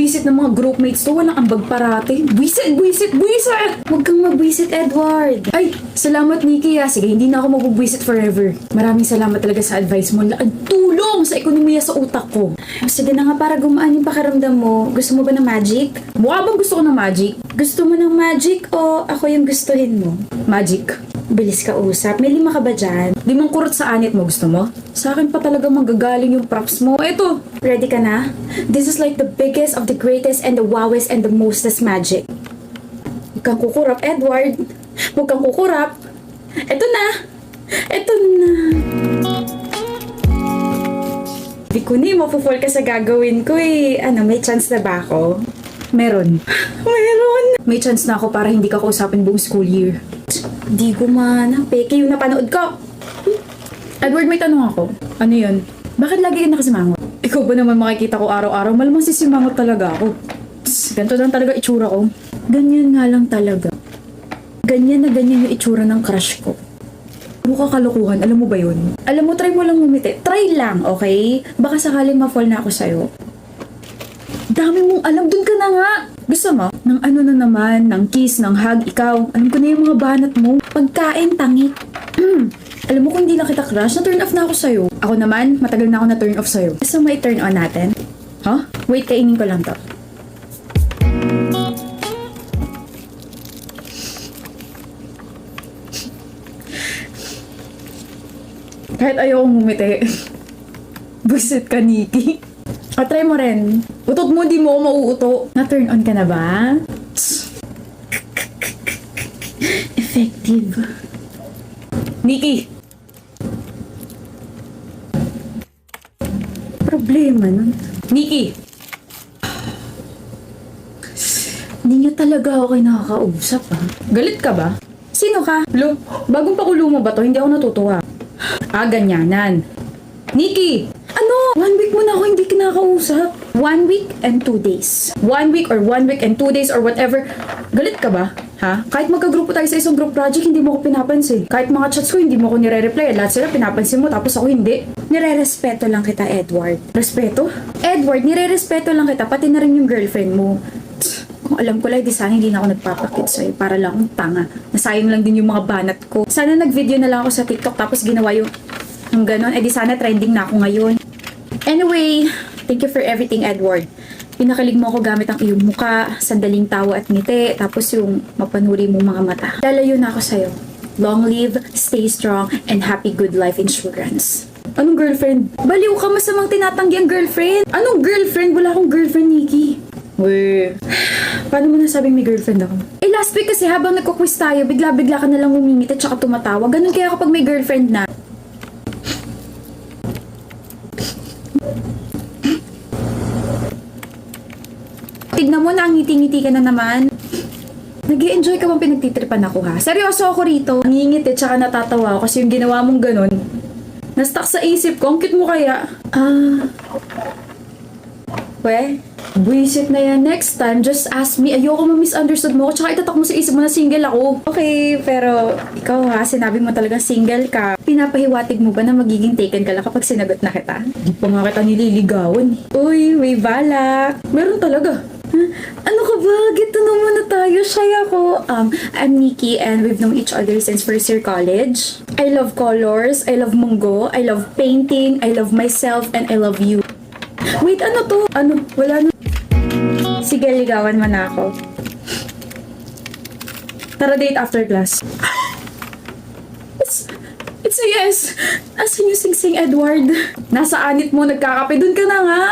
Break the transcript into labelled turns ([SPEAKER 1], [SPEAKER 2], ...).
[SPEAKER 1] Buwisit ng mga groupmates to, walang ambag parati. Buwisit, buwisit, buwisit! Huwag kang mabwisit, Edward. Ay, salamat, Nikki, ha. Sige, hindi na ako mabubwisit forever. Maraming salamat talaga sa advice mo. Laking tulong sa ekonomiya sa utak ko. Sige na nga, para gumaan yung pakiramdam mo. Gusto mo ba ng magic? Mukha bang gusto ko ng magic? Gusto mo ng magic o ako yung gustuhin mo? Magic. Bilis ka usap. May 5 ka ba dyan? 5 kurot sa anit mo. Gusto mo? Sa akin pa talaga manggagaling yung props mo. Eto! Ready ka na? This is like the biggest of the greatest and the wowest and the mostest magic. Huwag kang kukurap, Edward. Huwag kang kukurap. Eto na! Eto na! Di ko ni mapufall ka sa gagawin ko eh. Ano, may chance na ba ako? Meron. Meron! May chance na ako para hindi ka kausapin buong school year. Di ko man. Peke yung napanood ko. Edward, may tanong ako. Ano yun? Bakit lagi ka nakasimangot? Ikaw ba naman makikita ko araw-araw? Malamang sisimangot talaga ako. Ganito lang talaga itsura ko. Ganyan nga lang talaga. Ganyan na ganyan yung itsura ng crush ko. Mukha kalokohan, alam mo ba yun? Alam mo, try mo lang ngumiti. Try lang, okay? Baka sakaling ma-fall na ako sa'yo. Dami mong alam, dun ka na nga! Gusto mo? Ng ano na naman, ng kiss, ng hug, ikaw. Alam ko na yung mga banat mo. Pagkain, tangi. Alam mo kung hindi lang kita crush, na-turn off na ako sa'yo. Ako naman, matagal na ako na-turn off sa'yo. Gusto mo i-turn on natin? Huh? Wait, kainin ko lang to. Kahit ayokong ngumiti. Busit ka, Nikki. O, try mo rin. Utot mo, di mo ako mauuto. Na-turn on ka na ba? Effective. Nikki! Problema nun. Nikki! Hindi niya talaga ako kayo nakakausap, ha? Galit ka ba? Sino ka? Lo, bagong pakulo mo ba to? Hindi ako natutuwa. Ah, ganyanan. Nikki! Ano? 1 week mo na ako hindi kinakausap. 1 week and 2 days. 1 week or 1 week and 2 days or whatever. Galit ka ba? Ha? Kahit magkagrupo tayo sa isang group project, hindi mo ako pinapansin. Kahit mga chats ko, hindi mo ako nire-reply. Lahat sila pinapansin mo, tapos ako hindi. Nire-respeto lang kita, Edward. Respeto? Edward, nire-respeto lang kita, pati na rin yung girlfriend mo. Kung alam ko lang, di sana hindi na ako nagpapakit sa'yo para lang akong tanga. Nasayang lang din yung mga banat ko. Sana nag-video na lang ako sa TikTok tapos ginawa yung ganon. Eh di sana trending na ako ngayon. Anyway, thank you for everything, Edward. Pinakalig mo ako gamit ang iyong muka, sandaling tawa at ngiti, tapos yung mapanuri mong mga mata. Lalayo na ako sa'yo. Long live, stay strong, and happy good life insurance. Anong girlfriend? Baliw ka, masamang tinatanggi ang girlfriend. Anong girlfriend? Wala akong girlfriend, Nikki. Weh. Paano mo nasabing may girlfriend ako? Eh last week kasi habang nagko-quiz tayo, bigla-bigla ka nalang umingit at saka tumatawa. Ganun kaya kapag may girlfriend na. Tignan mo na, ngiti-ngiti ka na naman. Nag-i-enjoy ka bang pinagtitripan ako, ha? Seryoso ako rito. Ngingit tsaka natatawa ako kasi yung ginawa mong ganun. Na-stuck sa isip ko, ang cute mo kaya. Buisit na yan. Next time, just ask me. Ayoko ma-misunderstood mo ako. Tsaka itatak mo sa isip mo na single ako. Okay, pero ikaw ha, sinabi mo talaga single ka. Pinapahiwatig mo ba na magiging taken ka lang kapag sinagot na kita? Di pa nga kita nililigawan. Uy, may balak. Meron talaga. Ano ka ba? Get to know mo na tayo. Shy ako. I'm Nikki and we've known each other since first year college. I love colors. I love munggo. I love painting. I love myself and I love you. Wait, ano to? Ano? Wala na. Sige, ligawan mo na ako. Tara, date after class. It's a yes! Asan yung sing-sing, Edward? Nasa anit mo, nagkakape. Dun ka na nga.